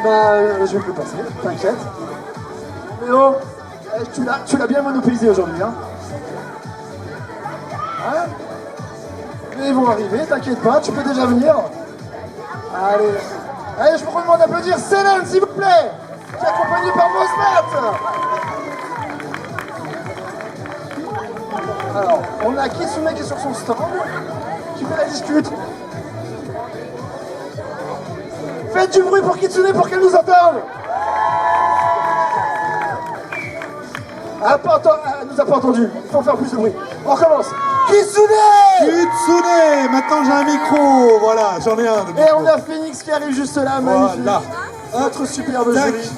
Je vais te le passer, t'inquiète. Léo, tu l'as bien monopolisé aujourd'hui, hein. Hein? Mais ils vont arriver, t'inquiète pas, tu peux déjà venir. Allez, je vous demande d'applaudir Célène, s'il vous plaît, qui est accompagnée par Mosmat. Alors, on a Kitsune qui est sur son stand, qui fait la discute. Faites du bruit pour Kitsune pour qu'elle nous entende. Elle nous a pas entendu, il faut faire plus de bruit. On recommence. Kitsune! Kitsune! Maintenant j'ai un micro, voilà, j'en ai un. Et on a Phoenix qui arrive juste là, magnifique. Voilà. Notre superbe jury.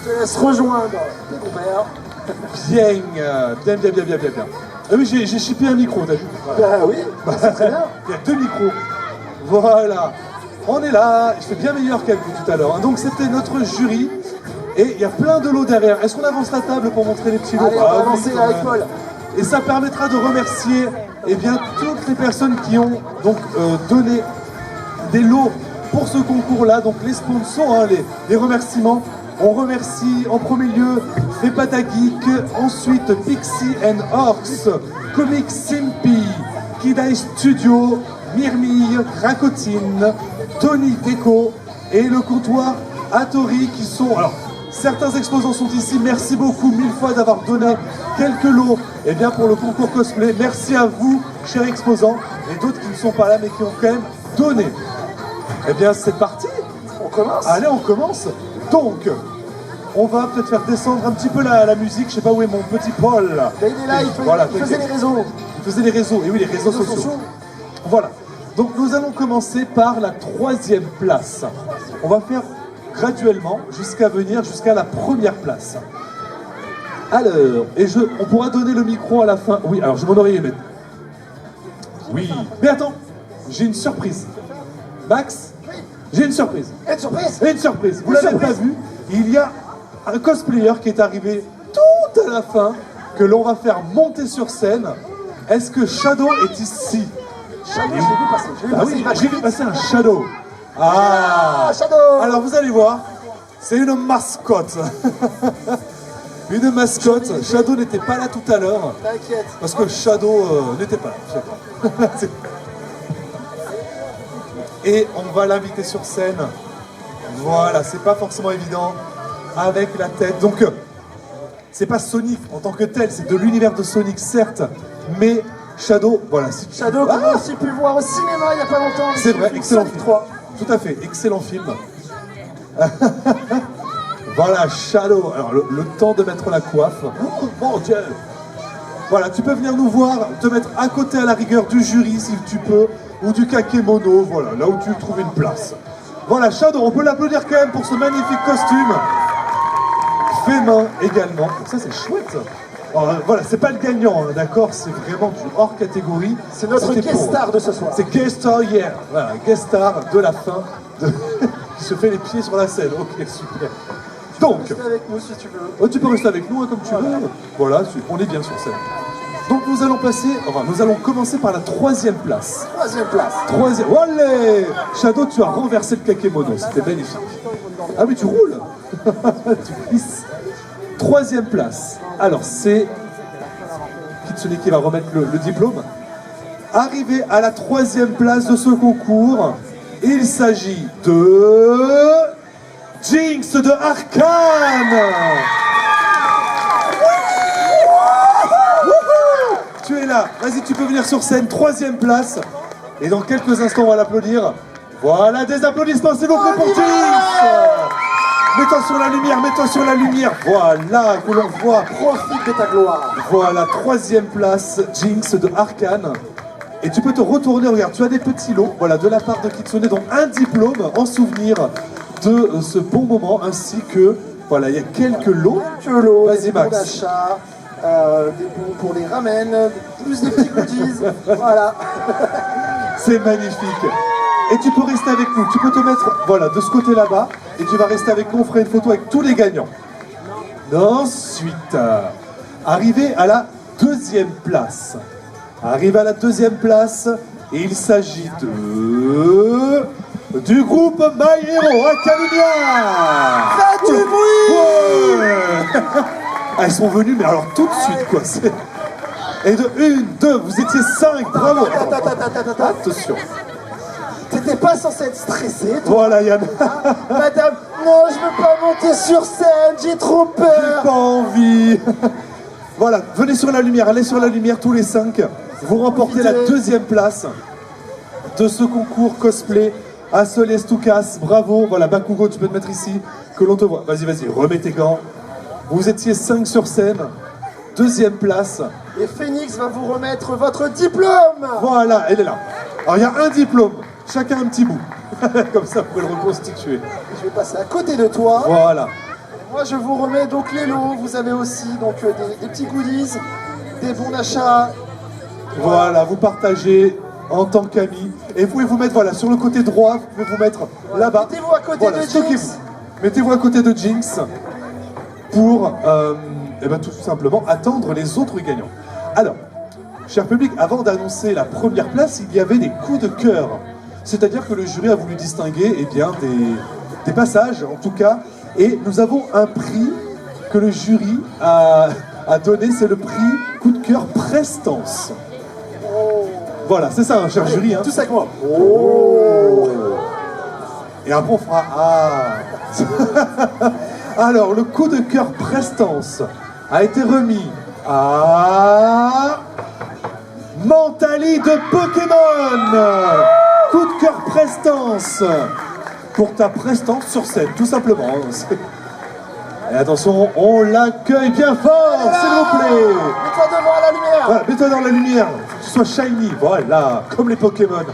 Je te laisse rejoindre tes compères. Bien. Ah oui, j'ai chippé un micro, t'as vu? Bah oui, c'est très bien. Il y a 2 micros. Voilà. On est là, je fais bien meilleur qu'elle tout à l'heure. Donc c'était notre jury. Et il y a plein de lots derrière. Est-ce qu'on avance la table pour montrer les petits lots? Allez, on va avancer avec Paul. Et ça permettra de remercier toutes les personnes qui ont donc donné des lots pour ce concours-là. Donc les sponsors, hein, les remerciements. On remercie en premier lieu Fepata Geek, ensuite Pixie and Orcs, Comic Simpy, Kidai Studio, Myrmille, Racotine, Tony Deco et le comptoir Atori qui sont... Alors, certains exposants sont ici, merci beaucoup 1000 fois d'avoir donné quelques lots pour le concours cosplay. Merci à vous, chers exposants, et d'autres qui ne sont pas là mais qui ont quand même donné. C'est parti. On commence. Allez, on commence. Donc, on va peut-être faire descendre un petit peu la musique. Je sais pas où est mon petit Paul. Il est là, il faisait les réseaux. Il faisait les réseaux, et oui, les réseaux sociaux. Voilà. Donc nous allons commencer par la 3e place. On va faire graduellement jusqu'à la 1re place. Alors, on pourra donner le micro à la fin. Oui, alors je m'en aurais aimé. Oui. Mais attends, j'ai une surprise. Max, j'ai une surprise. Une surprise. Vous l'avez pas vu, il y a un cosplayer qui est arrivé tout à la fin, que l'on va faire monter sur scène. Est-ce que Shadow est ici? Shadow, j'ai vu passer un Shadow. Shadow. Alors vous allez voir, c'est une mascotte. Une mascotte. Shadow n'était pas là tout à l'heure. T'inquiète. Parce que Shadow n'était pas là. Et on va l'inviter sur scène. Voilà, c'est pas forcément évident. Avec la tête. Donc, c'est pas Sonic en tant que tel, c'est de l'univers de Sonic, certes. Mais Shadow, voilà. Shadow qu'on a aussi pu voir au cinéma il y a pas longtemps. C'est vrai, excellent film. Tout à fait, excellent film. Voilà, Shadow. Alors, le temps de mettre la coiffe. Oh, mon Dieu. Voilà, tu peux venir nous voir, te mettre à côté à la rigueur du jury si tu peux, ou du kakémono, voilà, là où tu trouves une place. Voilà, Shadow, on peut l'applaudir quand même pour ce magnifique costume. Fait main également. Ça, c'est chouette. Alors, voilà, c'est pas le gagnant, hein, d'accord? C'est vraiment du hors catégorie. C'est notre guest star de ce soir. C'est guest star hier. Voilà, guest star de la fin. Qui se fait les pieds sur la scène. Ok, super. Donc, tu peux rester avec nous si tu veux. Oh, tu peux rester avec nous hein, comme tu veux. Voilà, on est bien sur scène. Donc nous allons commencer par la 3e place. 3e place. 3e. Olé! Shadow, tu as renversé le kakémono, c'était magnifique. Ah oui, tu roules. Tu glisses. 3e place. Alors c'est Kitsune qui va remettre le diplôme. Arrivé à la 3e place de ce concours, il s'agit de Jinx de Arcane. Tu es là, vas-y, tu peux venir sur scène, 3e place. Et dans quelques instants, on va l'applaudir. Voilà, des applaudissements, s'il vous plaît, pour Jinx. Mets-toi sur la lumière. Voilà, que l'on voit. Profite de ta gloire. Voilà, 3e place, Jinx de Arcane. Et tu peux te retourner, regarde, tu as des petits lots, voilà, de la part de Kitsune, donc un diplôme en souvenir de ce bon moment, ainsi que, voilà, il y a quelques lots. Vas-y, Max. D'achat, des bons pour les ramen, plus des petits goodies, voilà. C'est magnifique. Et tu peux rester avec nous, tu peux te mettre, voilà, de ce côté là-bas, et tu vas rester avec nous, on fera une photo avec tous les gagnants. Ensuite, arrivé à la 2e place. Arrivé à la 2e place, et il s'agit de du groupe My Hero Academia. Faites du bruit. Ouais. Ah, ils sont venus, mais alors tout de suite, quoi. Et de 1, 2, vous étiez 5, bravo. Attends. Attention. T'étais pas censé être stressé, toi. Voilà, Yann. Madame, non, je veux pas monter sur scène, j'ai trop peur. Pas envie. Voilà, venez sur la lumière, allez sur la lumière tous les 5. Vous remportez la 2e place de ce concours cosplay à Solès Toukas. Bravo, voilà, Bakugo, tu peux te mettre ici, que l'on te voit. Vas-y, remets tes gants. Vous étiez 5 sur scène, 2e place. Et Phoenix va vous remettre votre diplôme. Voilà, elle est là. Alors il y a un diplôme, chacun un petit bout. Comme ça, vous pouvez le reconstituer. Je vais passer à côté de toi. Voilà. Moi, je vous remets donc les lots. Vous avez aussi donc des petits goodies, des bons d'achat. Voilà, vous partagez en tant qu'amis. Et vous pouvez vous mettre, voilà, sur le côté droit, vous pouvez vous mettre là-bas. Mettez-vous à côté Voilà, de stockez-vous. Jinx. Mettez-vous à côté de Jinx pour, tout simplement, attendre les autres gagnants. Alors, cher public, avant d'annoncer la première place, il y avait des coups de cœur. C'est-à-dire que le jury a voulu distinguer des passages, en tout cas, et nous avons un prix que le jury a donné, c'est le prix coup de cœur Prestance. Voilà, c'est ça, cher jury. Hein. Tous avec moi. Oh. Et après on fera Alors, le coup de cœur Prestance a été remis à Mentali de Pokémon. Coup de cœur Prestance pour ta prestance sur scène, tout simplement. Et attention, on l'accueille bien fort, s'il vous plaît. Mets-toi devant la lumière. Voilà, mets-toi dans la lumière, que tu sois shiny, voilà, comme les Pokémon.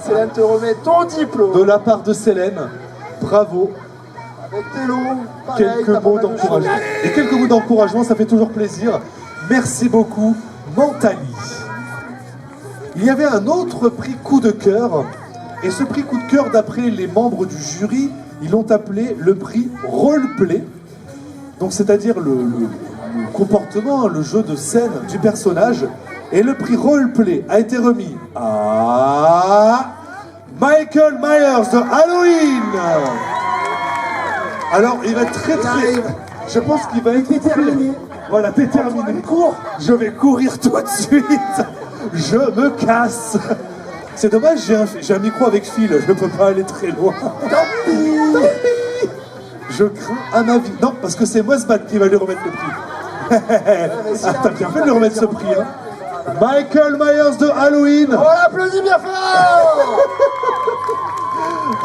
Célène te remet ton diplôme. De la part de Célène, bravo. Avec tes lots. Pareil, Quelques t'as mots pas mal de d'encouragement. choses. Et quelques mots d'encouragement, ça fait toujours plaisir. Merci beaucoup, Mentali. Il y avait un autre prix coup de cœur. Et ce prix coup de cœur, d'après les membres du jury, ils l'ont appelé le prix roleplay. Donc c'est-à-dire le comportement, le jeu de scène du personnage. Et le prix roleplay a été remis à Michael Myers de Halloween. Alors il va être très. Je pense qu'il va être terminé. Voilà, t'es terminé. Je vais courir tout de suite. Je me casse. C'est dommage, j'ai un micro avec fil, je peux pas aller très loin. Tant pis. Je crains à ma vie. Non, parce que c'est Mosbat qui va lui remettre le prix. Ah, t'as bien fait de lui remettre ce prix, hein. Michael Myers de Halloween, On l'applaudit bien fort.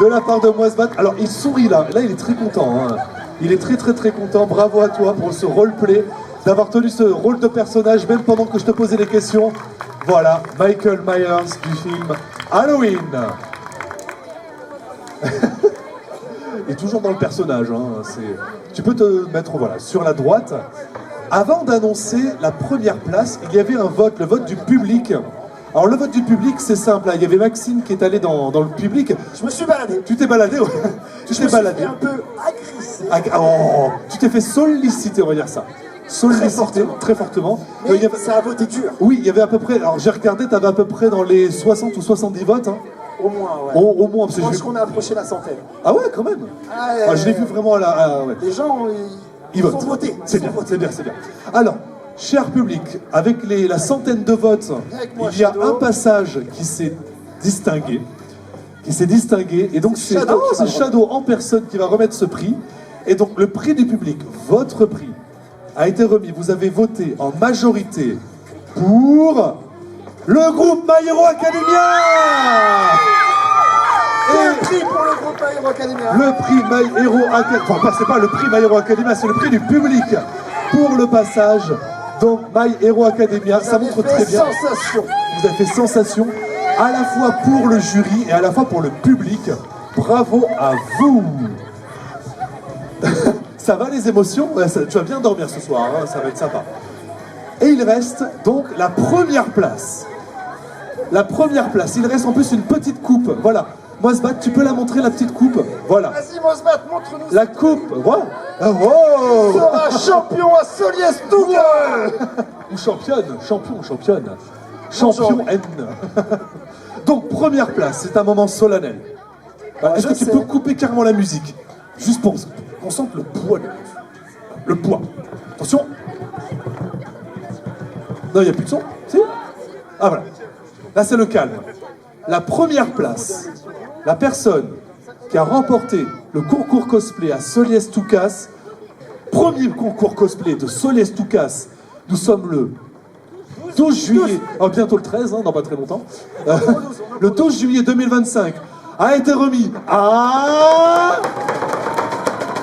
de la part de Mosbat. Alors, il sourit là. Là, il est très content. Hein. Il est très content. Bravo à toi pour ce roleplay, d'avoir tenu ce rôle de personnage, même pendant que je te posais les questions. Voilà, Michael Myers du film Halloween. Et toujours dans le personnage. Hein. Tu peux te mettre voilà, sur la droite. Avant d'annoncer la première place, il y avait un vote, le vote du public. Alors le vote du public, c'est simple. Hein. Il y avait Maxime qui est allé dans le public. Je me suis baladé. Tu t'es baladé, ouais. Tu t'es baladé. Un peu agressé. Oh, tu t'es fait solliciter, on va dire ça. Sollicité très fortement. Mais ça a voté dur. Oui, il y avait à peu près, alors j'ai regardé, tu avais à peu près dans les 60 ou 70 votes. Hein. Au moins, ouais. Au moins, parce Je que pense qu'on a approché la centaine. Ah ouais, quand même. Je l'ai vu vraiment à la... ouais. Les gens, Ils votent. ont voté. C'est bien, c'est bien. Alors, cher public, avec la centaine de votes, Avec moi, il y a Shadow. un passage qui s'est distingué. Et donc c'est Shadow qui va Shadow en personne qui va remettre ce prix. Et donc le prix du public, votre prix, a été remis. Vous avez voté en majorité pour le groupe My Hero Academia. Le prix pour le groupe My Hero Academia. Le prix My Hero Academia, enfin c'est pas le prix My Hero Academia, c'est le prix du public pour le passage dans My Hero Academia. Ça montre très bien. Sensation. Vous avez fait sensation à la fois pour le jury et à la fois pour le public. Bravo à vous. Ça va les émotions? Ouais, tu vas bien dormir ce soir, hein, ça va être sympa. Et il reste donc la première place. La première place, il reste en plus une petite coupe. Voilà. Mosbat, tu peux la montrer, la petite coupe? Voilà. Vas-y, Mosbat, montre-nous. La coupe, voilà. Ah, wow. Sera champion à Solliès Tougal. Ou championne. Champion N. Donc, première place, c'est un moment solennel. Est-ce Je que tu sais. peux couper carrément la musique? Juste pour qu'on sente le poids. Le poids. Attention. Non, il n'y a plus de son? Si? Ah voilà. Là, c'est le calme. La première place, la personne qui a remporté le concours cosplay à Soliès Toucas, premier concours cosplay de Soliès Toucas, nous sommes le 12 juillet, bientôt le 13, dans pas très longtemps, le 12 juillet 2025, a été remis à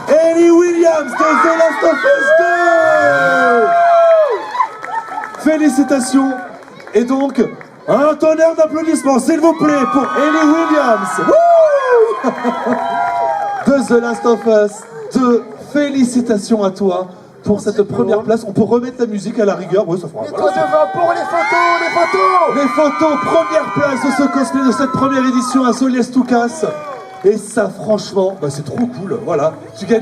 Ellie Williams de The Last of Us 2. Félicitations. Et donc, un tonnerre d'applaudissements, s'il vous plaît, pour Ellie Williams. De The Last of Us 2. Félicitations à toi pour cette première place. On peut remettre la musique à la rigueur. Oui, ça fera. Et toi devant pour les photos, les photos. Les photos, première place de ce cosplay de cette première édition à Soliès Toucas. Et ça, franchement, c'est trop cool. Voilà, tu gagnes la